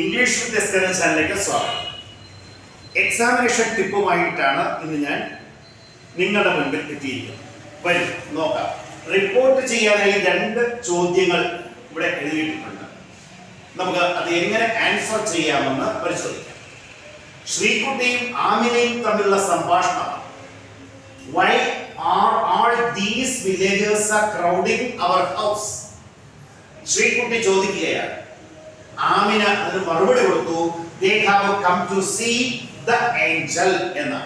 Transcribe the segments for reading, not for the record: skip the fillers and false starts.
English with എസ്കന ചാനലിലേക്ക് സ്വാഗതം. Examination ടിപ്പുമായിട്ടാണ് ഇന്ന് ഞാൻ നിങ്ങളുടെ മുൻപിൽ എത്തിയിരിക്കുന്നത്. വരും നോക്കാം. റിപ്പോർട്ട് ചെയ്യാനായി 2 ചോദ്യങ്ങൾ ഇവിടെ എഴുതിയിട്ടുണ്ട്. നമുക്ക് അത് എങ്ങനെ ആൻസർ ചെയ്യാമെന്ന് പരിശോധിക്കാം. ശ്രീകുട്ടിയും ആമിനയും തമ്മിലുള്ള സംഭാഷണം. Why are all these villagers are crowding our house? Sreekutty ചോദിക്കുകയാണ്. ആമിന അതിന് മറുപടി കൊടുത്തു, they have come to see the angel എന്ന്.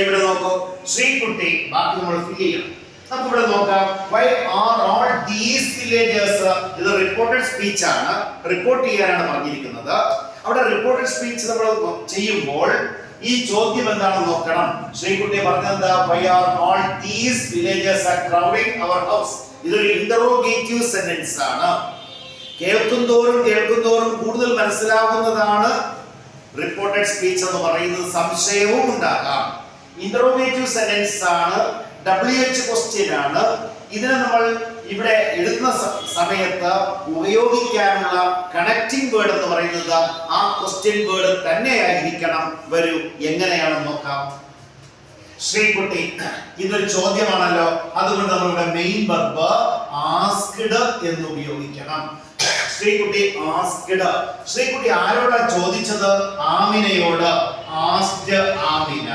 ഇവിടെ നോക്കൂ, ശ്രീകുട്ടി ബാക്കി നമ്മൾ ഫിൽ ചെയ്യണം. നമുക്ക് ഇവിടെ നോക്കാം. Why are all these villagers? ഇത് റിപ്പോർട്ടഡ് സ്പീച്ച് ആണ്, റിപ്പോർട്ട് ചെയ്യാനാണ് പറഞ്ഞിരിക്കുന്നത്. അവിടെ റിപ്പോർട്ടഡ് സ്പീച്ച് നമ്മൾ ചെയ്യുമ്പോൾ ഈ ചോദ്യം എന്താണെന്ന് നോക്കണം. ശ്രീകുട്ടി പറഞ്ഞത് Why are all these villagers are crowding our house? ഇതൊരു ഇന്ററോഗേറ്റീവ് സെന്റൻസ് ആണ്. കേൾക്കുന്തോറും കൂടുതൽ മനസ്സിലാവുന്നതാണ് റിപ്പോർട്ടഡ് സ്പീച്ച് എന്ന് പറയുന്നത്. സംശയവും ഉണ്ടാകാം. ഇന്ററോഗേറ്റീവ് സെന്റൻസ് ആണ്, WH ക്വസ്റ്റ്യൻ ആണ്. ഇതിനെ നമ്മൾ ഇവിടെ എഴുതുന്ന സമയത്ത് ഉപയോഗിക്കാനുള്ള കണക്റ്റിംഗ് വേർഡ് എന്ന് പറയുന്നത് ആ ക്വസ്റ്റ്യൻ വേർഡ് തന്നെയായിരിക്കണം. വരൂ എങ്ങനെയാണെന്ന് നോക്കാം. ശ്രീകുട്ടി ഇതൊരു ചോദ്യമാണല്ലോ, അതുകൊണ്ട് നമ്മളുടെ മെയിൻ വെർബ് ആസ്ക്ഡ് എന്ന് ഉപയോഗിക്കണം. ശ്രീകുട്ടി ആസ്ക്ഡ്. ശ്രീകുട്ടി ആരോടാ ചോദിച്ചത്? ആമിനയോട്. ആസ്ക്ഡ് ആമിന.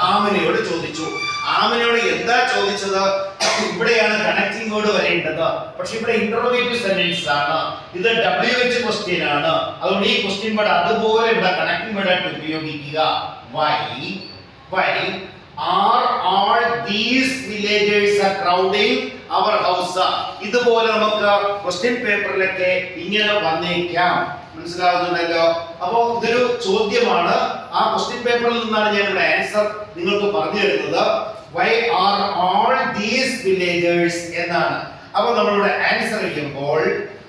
ആമിനയോട് ചോദിച്ചു. ആമിനയോട് എന്താ ചോദിച്ചത്? ഇവിടെയാണ് കണക്റ്റിംഗ് വേർഡ് വരേണ്ടത്, പക്ഷെ ഇവിടെ ഇന്ററോഗേറ്റീവ് സെന്റൻസ് ആണ്. ഇത് WH ക്വസ്റ്റ്യൻ ആണ്. അതുകൊണ്ട് ഈ ക്വസ്റ്റ്യൻ വേർഡ് അതുപോലെ ഇവിടെ കണക്റ്റിംഗ് വേർഡ് ആയിട്ട് ഉപയോഗിക്കുക. Why are all these villagers are crowding our house? ഇതുപോലെ നമുക്ക് ക്വസ്റ്റ്യൻ പേപ്പറിലൊക്കെ ഇങ്ങനെ വന്നേക്കാം. മനസ്സിലാവുന്നുണ്ടല്ലോ? അപ്പോൾ ഇതൊരു ചോദ്യമാണ്. ആ ക്വസ്റ്റ്യൻ പേപ്പറിൽ നിന്നാണ് ഞാൻ ഇവിടെ ആൻസർ നിങ്ങൾക്ക് പറഞ്ഞു തരുന്നത്. Why are all these villagers എന്നാണ്. അപ്പോൾ നമ്മളിവിടെ ആൻസർ ചെയ്യുമ്പോൾ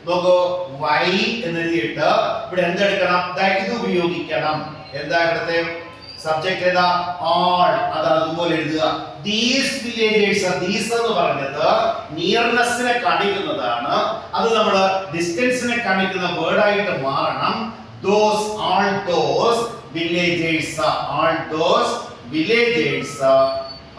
നോക്കൂ, why എന്ന് എഴുതിയിട്ട് ഇവിടെ എന്തെടുക്കണം? ഇത് ഉപയോഗിക്കണം. എന്താ ഇവിടുത്തെ സബ്ജക്റ്റ് ഏതാ? all. അത് അതുപോലെ എഴുതുക. these villagers, these എന്ന് പറഞ്ഞത് നിയർനെസ്സിനെ കാണിക്കുന്നതാണ്. അത് നമ്മൾ ഡിസ്റ്റൻസിനെ കാണിക്കുന്ന വേർഡ് ആയിട്ട് മാറണം. those, all those villagers, all those villagers,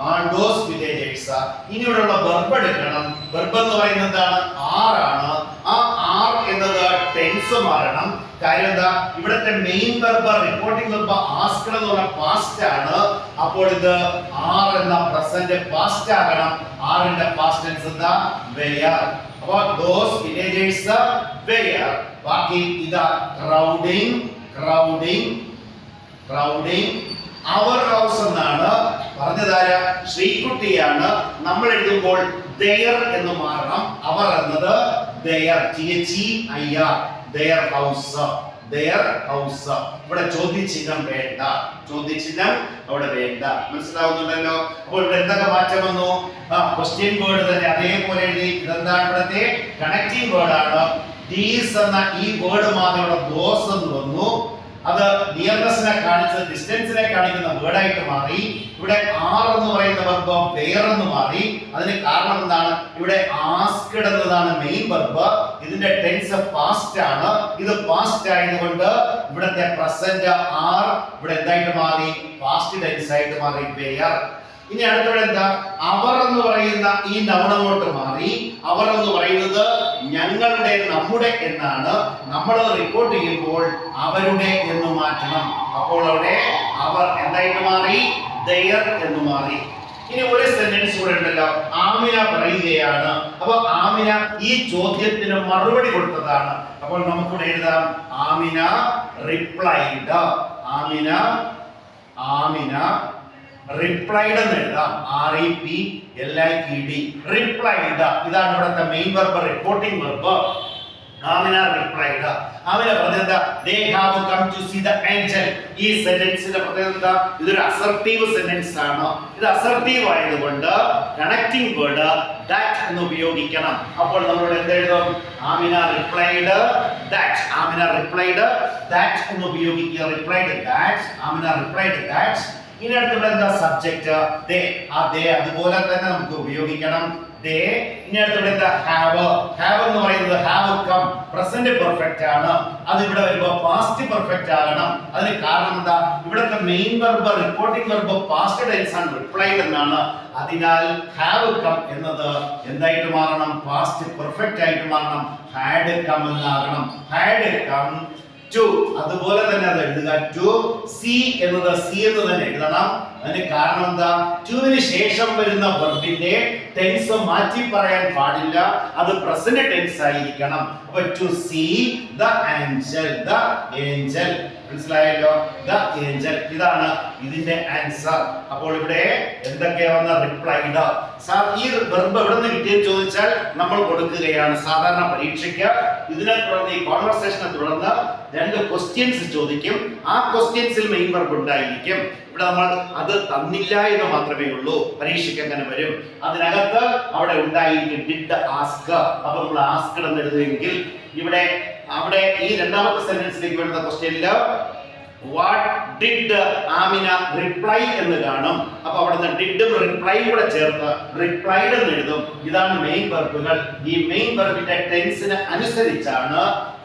all those villagers. ഇനിയുള്ള വെർബ് എടുക്കണം. വെർബ് എന്ന് പറയുന്നത് എന്താണ്? are ആണ്. ആ are എന്നത് ടെൻസ് മാറണം. കാര്യം എന്താ? ഇവിടുത്തെ main verb reporting verb asked എന്നുള്ള പാസ്റ്റ് ആണ്. അപ്പോൾ ഇത് are എന്ന പ്രസന്റ് പാസ്റ്റ് ആകണം. are ന്റെ പാസ്റ്റ് ടെൻസ് എന്താ? were. അപ്പോൾ those villagers were. ബാക്കി ഇതാ crowding our house എന്നാണ് പറഞ്ഞതാരാ? ശ്രീകുട്ടിയാണ്. നമ്മൾ എഴുതുമ്പോൾ their എന്ന് മാറണം. അവർ എന്നത് their, THEIR, their house. ഇവിടെ ചോദ്യചിഹ്നം വേണ്ട. ചോദ്യചിഹ്നം അവിടെ വേണ്ട. മനസ്സിലാവുന്നുണ്ടല്ലോ? അപ്പോൾ ഇവിടെ എന്തൊക്കെ മാറ്റം വന്നു? ക്വസ്റ്റ്യൻ വേർഡ് തന്നെ അതേപോലെ എഴുതി. ഇതെന്താണ്? ഇവിടുത്തെ കണക്റ്റിംഗ് വേർഡ് ആണ്. these എന്ന ഈ വേർഡ് മാത്രം ഇവിടെ those എന്ന് വന്നു. അത് നിയർനെസ്സിനെ കാണിച്ച് ഡിസ്റ്റൻസിനെ കാണിക്കുന്ന വേർഡ് ആയിട്ട് മാറി. ഇവിടെ are എന്ന് പറയുന്ന വെർബ് were എന്ന് മാറി. അതിന് കാരണം എന്താണ്? ഇവിടെ asked എന്നതാണ് മെയിൻ വെർബ്. ഇതിന്റെ ടെൻസ് പാസ്റ്റ് ആണ്. ഇത് പാസ്റ്റ് ആയതുകൊണ്ട് ഇവിടത്തെ പ്രസന്റ് are ഇവിടെ എന്തായിട്ട് മാറി? പാസ്റ്റ് ടെൻസ് ആയിട്ട് മാറി, were. ഇനി അടുത്തത് എന്താ? അവർ എന്ന് പറയുന്ന ഈ നൗൺ അങ്ങോട്ട് മാറി. അവർ എന്ന് പറയുന്നത് ഞങ്ങളുടെ, നമ്മുടെ എന്നാണ്. നമ്മൾ റിപ്പോർട്ട് ചെയ്യുമ്പോൾ അവരുടെ എന്ന് മാറ്റണം. അപ്പോൾ അവിടെ അവർ എന്തായിട്ട് മാറി? their എന്ന് മാറി. ഇനി ഒരു സെന്റൻസ് കൂടെ ഉണ്ടല്ലോ. ആമിന പറയുകയാണ്. അപ്പോൾ ആമിന ഈ ചോദ്യത്തിന് മറുപടി കൊടുത്തതാണ്. അപ്പോൾ നമുക്കിവിടെ എഴുതാം ആമിന റിപ്ലൈഡ്. ആമിന റിപ്ലൈഡ് എന്ന് എഴുതാം. REPLIED. റിപ്ലൈഡ്. ഇതാണ് ഇവിടുത്തെ main verb, reporting verb. Amina replied. Amina പറഞ്ഞത് they have come to see the angel. ഈ സെന്റൻസിന്റെ പ്രത്യേകത ഇതൊരു അസർട്ടീവ് സെന്റൻസ് ആണ്. ഇത് അസർട്ടീവ് ആയതുകൊണ്ട് കണക്റ്റിംഗ് വേർഡ് that എന്ന് ഉപയോഗിക്കണം. അപ്പോൾ നമ്മൾ എന്ത് എഴുതും? Amina replied that. Amina replied that എന്ന് ഉപയോഗിക്കുക. Replied that. Amina replied that. ഇനി അടുത്ത എന്താ? Subject they. ആ they അതുപോലെ തന്നെ നമുക്ക് ഉപയോഗിക്കണം. ദേ. ഇനി അടുത്ത എന്താ? ഹാവ്. ഹാവ് എന്ന് പറയുന്നത് ഹാവ് കം പ്രസന്റ് പെർഫെക്റ്റ് ആണ്. അത് ഇവിടെ വരുമ്പോൾ പാസ്റ്റ് പെർഫെക്റ്റ് ആകണം. അതിന് കാരണം എന്താ? ഇവിടുത്തെ main verb reporting verb past tense ആണ്, റിപ്ലൈഡ് എന്നാണ്. അതിനാൽ ഹാവ് കം എന്നത് എന്തായിട്ട് മാറണം? പാസ്റ്റ് പെർഫെക്റ്റ് ആയിട്ട് മാറണം. ഹാഡ് കം എന്നാകണം. Had come to. അതുപോലെ തന്നെ അത് എഴുതുക. ടു സി എന്നത് സി എന്ന് തന്നെ എഴുതണം. അതിന് കാരണം എന്താ? ടുവിന് ശേഷം വരുന്ന വെർബിന്റെ ടെൻസ് മാറ്റി പറയാൻ പാടില്ല. അത് പ്രസന്റ് ടെൻസ് ആയിരിക്കണം. അപ്പൊ to see the angel. The angel. മനസ്സിലായല്ലോ? The angel. ഇതാണ് ഇതിന്റെ ആൻസർ. അപ്പോൾ ഇവിടെ എന്തൊക്കെയാ വന്ന? റിപ്ലൈഡ്. സാർ ഈ വെർബ് എവിടെ നിന്ന് കിട്ടിയെന്ന് ചോദിച്ചാൽ നമ്മൾ കൊടുക്കുകയാണ്. സാധാരണ പരീക്ഷയ്ക്ക് ഇതിനെ തുടർന്ന് ഈ കോൺവെർസേഷനെ തുടർന്ന് 2 ക്വസ്റ്റ്യൻസ് ചോദിക്കും. ആ ക്വസ്റ്റ്യൻസിൽ മെയിൻ വെർബ് ഉണ്ടായിരിക്കും. ഇവിടെ നമ്മൾ അത് തന്നില്ല എന്ന് മാത്രമേ ഉള്ളൂ. പരീക്ഷയ്ക്ക് അങ്ങനെ വരും. അതിനകത്ത് അവിടെ ഉണ്ടായിരിക്കും ഡിഡ് ആസ്ക്. അപ്പൊ നമ്മൾ ആസ്ക് എന്ന് എഴുതുമെങ്കിൽ ഇവിടെ അവിടെ ഈ രണ്ടാമത്തെ സെന്റൻസിലേക്ക് വരുന്ന ക്വസ്റ്റ്യനിൽ വാട്ട് ഡിഡ് ആമിന റിപ്ലൈ എന്ന് കാണും. അപ്പൊ അവിടെ നിന്ന് ഡിഡും റിപ്ലൈയും കൂടെ ചേർത്ത് റിപ്ലൈഡ് എന്ന് എഴുതും. ഇതാണ് മെയിൻ വെർബുകൾ. ഈ മെയിൻ വെർബിന്റെ ടെൻസിന് അനുസരിച്ചാണ്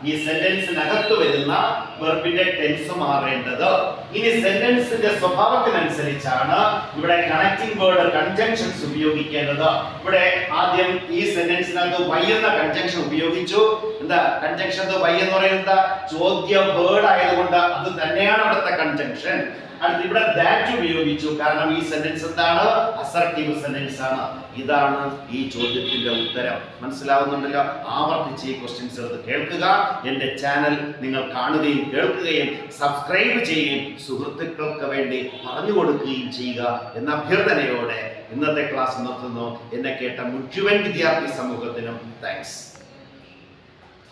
ഈ സെന്റൻസിനകത്ത് വരുന്ന വെർബിന്റെ ടെൻസ് മാറേണ്ടത്. ഇനി സെന്റൻസിന്റെ സ്വഭാവത്തിനനുസരിച്ചാണ് ഇവിടെ കണക്റ്റിംഗ് വേർഡ് കൺജങ്ഷൻസ് ഉപയോഗിക്കേണ്ടത്. ഇവിടെ ആദ്യം ഈ സെന്റൻസിനകത്ത് വൈ എന്ന കൺജങ്ഷൻ ഉപയോഗിച്ചു. എന്താ കൺജങ്ഷൻ? വൈ എന്ന് പറയുന്നത് ചോദ്യ വേർഡ് ആയതുകൊണ്ട് അത് തന്നെയാണ് അവിടുത്തെ കൺജങ്ഷൻ. അടുത്ത് ഇവിടെ ദാറ്റ് ഉപയോഗിച്ചു. കാരണം ഈ സെന്റൻസ് എന്താണ്? അസർട്ടീവ് സെന്റൻസ് ആണ്. ഇതാണ് ഈ ചോദ്യത്തിന്റെ ഉത്തരം. മനസ്സിലാവുന്നുണ്ടല്ലോ? ആവർത്തിച്ച് ഈ ക്വസ്റ്റ്യൻസ് എടുത്ത് കേൾക്കുക. എന്റെ ചാനൽ നിങ്ങൾ കാണുകയും കേൾക്കുകയും സബ്സ്ക്രൈബ് ചെയ്യുകയും സുഹൃത്തുക്കൾക്ക് വേണ്ടി പറഞ്ഞു കൊടുക്കുകയും ചെയ്യുക എന്ന അഭ്യർത്ഥനയോടെ ഇന്നത്തെ ക്ലാസ് നിർത്തുന്നു. എന്നെ കേട്ട മുഴുവൻ വിദ്യാർത്ഥി സമൂഹത്തിനും താങ്ക്സ്.